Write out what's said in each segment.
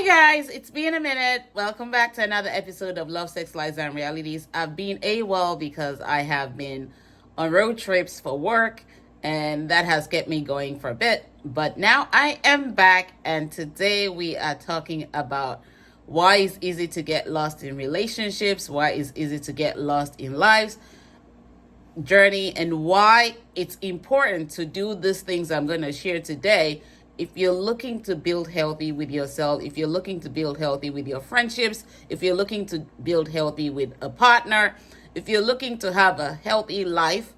Guys, it's been a minute. Welcome back to another episode of Love, Sex, Lies, and Realities. I've been AWOL because I have been on road trips for work, and that has kept me going for a bit. But now I am back, and today we are talking about why it's easy to get lost in relationships, why it's easy to get lost in lives journey, and why it's important to do these things I'm going to share today. If you're looking to build healthy with yourself, if you're looking to build healthy with your friendships, if you're looking to build healthy with a partner, if you're looking to have a healthy life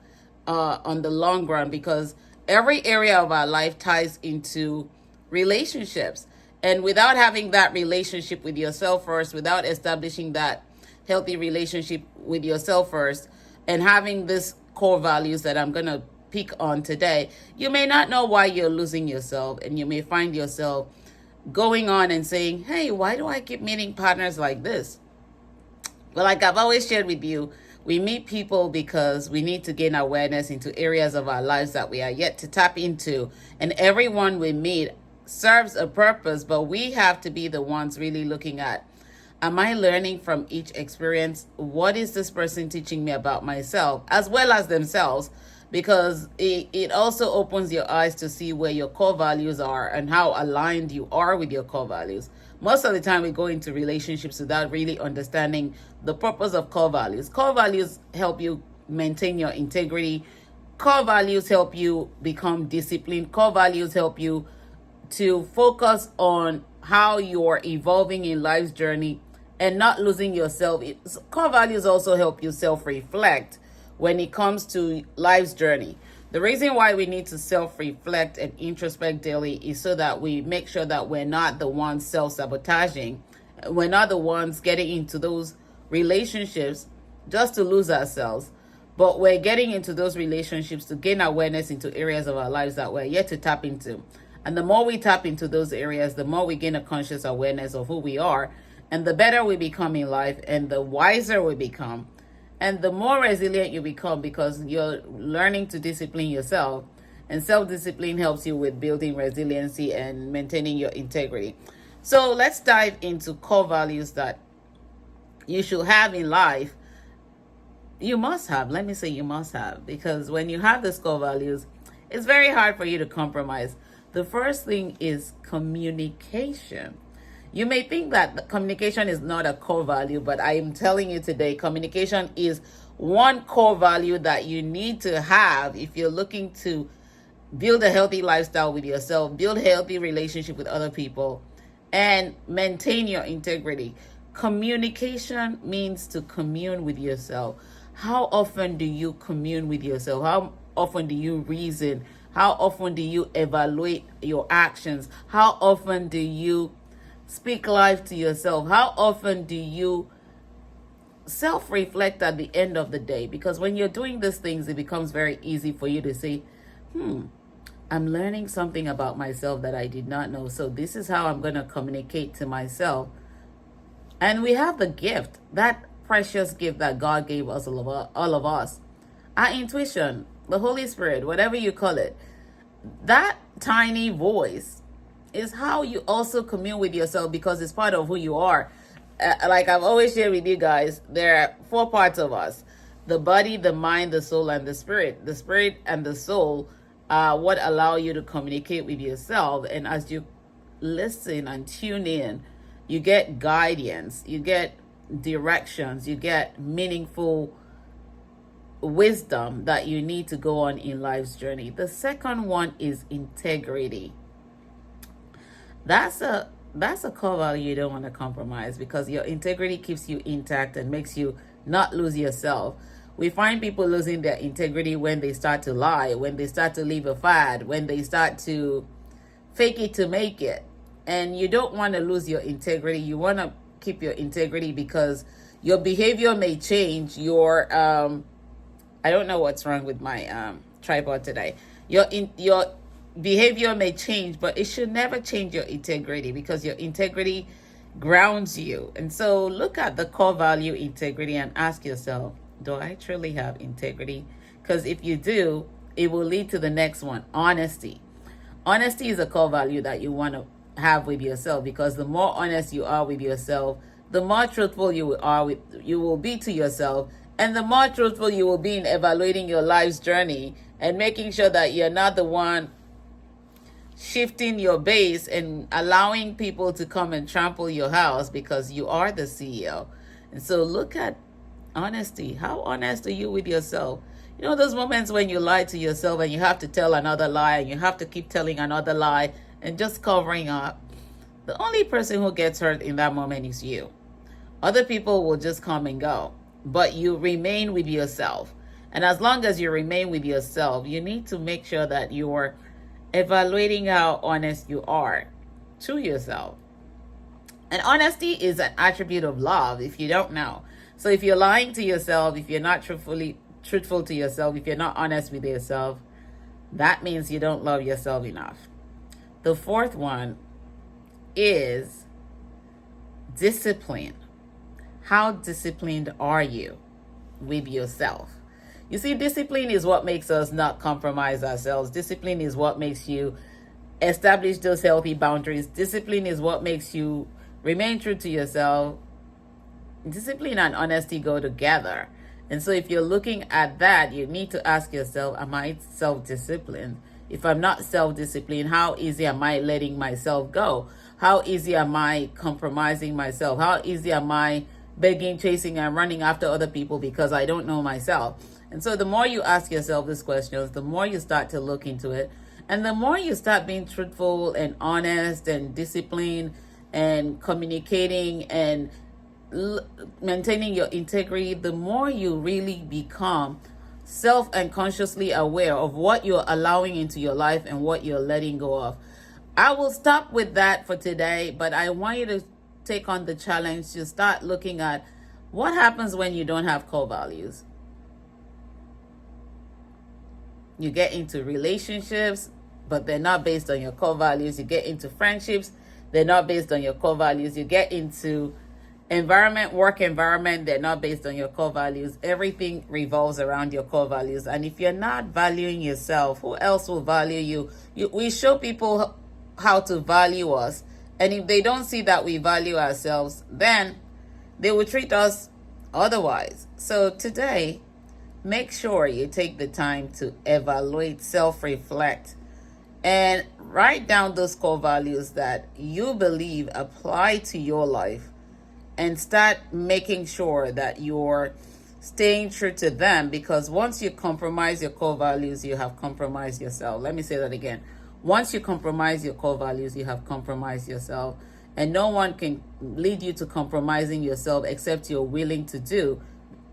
on the long run, because every area of our life ties into relationships. And without having that relationship with yourself first, without establishing that healthy relationship with yourself first, and having this core values that I'm going to pick on today, you may not know why you're losing yourself, and you may find yourself going on and saying, hey, why do I keep meeting partners like this? Well, like I've always shared with you, we meet people because we need to gain awareness into areas of our lives that we are yet to tap into. And everyone we meet serves a purpose, but we have to be the ones really looking at, am I learning from each experience? What is this person teaching me about myself as well as themselves? Because it also opens your eyes to see where your core values are and how aligned you are with your core values. Most of the time we go into relationships without really understanding the purpose of core values. Core values help you maintain your integrity. Core values help you become disciplined. Core values help you to focus on how you're evolving in life's journey and not losing yourself. Core values also help you self-reflect when it comes to life's journey. The reason why we need to self-reflect and introspect daily is so that we make sure that we're not the ones self-sabotaging. We're not the ones getting into those relationships just to lose ourselves, but we're getting into those relationships to gain awareness into areas of our lives that we're yet to tap into. And the more we tap into those areas, the more we gain a conscious awareness of who we are, and the better we become in life, and the wiser we become, and the more resilient you become, because you're learning to discipline yourself. And self-discipline helps you with building resiliency and maintaining your integrity. So let's dive into core values that you should have in life. You must have, let me say you must have, because when you have these core values, it's very hard for you to compromise. The first thing is communication. You may think that communication is not a core value, but I am telling you today, communication is one core value that you need to have if you're looking to build a healthy lifestyle with yourself, build a healthy relationship with other people, and maintain your integrity. Communication means to commune with yourself. How often do you commune with yourself? How often do you reason? How often do you evaluate your actions? How often do you speak life to yourself? How often do you self-reflect at the end of the day? Because when you're doing these things, it becomes very easy for you to say, I'm learning something about myself that I did not know. So this is how I'm going to communicate to myself. And we have the gift, that precious gift that God gave us, all of us. Our intuition, the Holy Spirit, whatever you call it, that tiny voice is how you also commune with yourself, because it's part of who you are. Like I've always shared with you guys, there are 4 parts of us: the body, the mind, the soul, and the spirit. The spirit and the soul are what allow you to communicate with yourself. And as you listen and tune in, you get guidance, you get directions, you get meaningful wisdom that you need to go on in life's journey. The second one is integrity. That's a core value you don't want to compromise, because your integrity keeps you intact and makes you not lose yourself. We find people losing their integrity when they start to lie, when they start to leave a fad, when they start to fake it to make it. And you don't want to lose your integrity. You want to keep your integrity, because your behavior may change. Your I don't know what's wrong with my tripod today. Your behavior may change, but it should never change your integrity, because your integrity grounds you. And so look at the core value integrity and ask yourself, do I truly have integrity? Because if you do, it will lead to the next one, honesty. Honesty is a core value that you want to have with yourself, because the more honest you are with yourself, the more truthful you will be to yourself, and the more truthful you will be in evaluating your life's journey and making sure that you're not the one shifting your base and allowing people to come and trample your house, because you are the CEO. And so look at honesty. How honest are you with yourself? You know those moments when you lie to yourself and you have to tell another lie and you have to keep telling another lie and just covering up? The only person who gets hurt in that moment is you. Other people will just come and go, but you remain with yourself. And as long as you remain with yourself, you need to make sure that you're evaluating how honest you are to yourself. And honesty is an attribute of love, if you don't know. So if you're lying to yourself, if you're not truthful to yourself, if you're not honest with yourself, that means you don't love yourself enough. The fourth one is discipline. How disciplined are you with yourself? You see, discipline is what makes us not compromise ourselves. Discipline is what makes you establish those healthy boundaries. Discipline is what makes you remain true to yourself. Discipline and honesty go together. And so if you're looking at that, you need to ask yourself, am I self-disciplined? If I'm not self-disciplined, how easy am I letting myself go? How easy am I compromising myself? How easy am I begging, chasing, and running after other people because I don't know myself? And so the more you ask yourself these questions, the more you start to look into it. And the more you start being truthful and honest and disciplined and communicating and maintaining your integrity, the more you really become self and consciously aware of what you're allowing into your life and what you're letting go of. I will stop with that for today, but I want you to take on the challenge to start looking at what happens when you don't have core values. You get into relationships, but they're not based on your core values. You get into friendships, they're not based on your core values. You get into work environment, they're not based on your core values. Everything revolves around your core values. And if you're not valuing yourself, who else will value you? We show people how to value us. And if they don't see that we value ourselves, then they will treat us otherwise. So today, make sure you take the time to evaluate, self-reflect, and write down those core values that you believe apply to your life, and start making sure that you're staying true to them, because once you compromise your core values, you have compromised yourself. Let me say that again. Once you compromise your core values, you have compromised yourself. And no one can lead you to compromising yourself except you're willing to do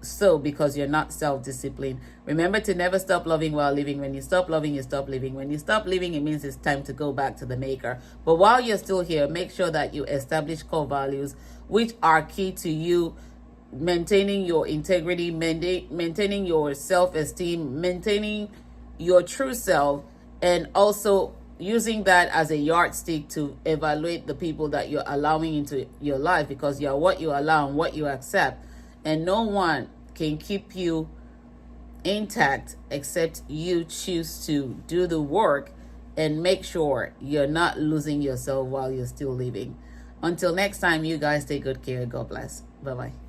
so, because you're not self-disciplined. Remember to never stop loving while living. When you stop loving, you stop living. When you stop living, it means it's time to go back to the maker. But while you're still here, make sure that you establish core values, which are key to you maintaining your integrity, maintaining your self-esteem, maintaining your true self, and also using that as a yardstick to evaluate the people that you're allowing into your life, because you're what you allow and what you accept. And no one can keep you intact except you choose to do the work and make sure you're not losing yourself while you're still living. Until next time, you guys take good care. God bless. Bye-bye.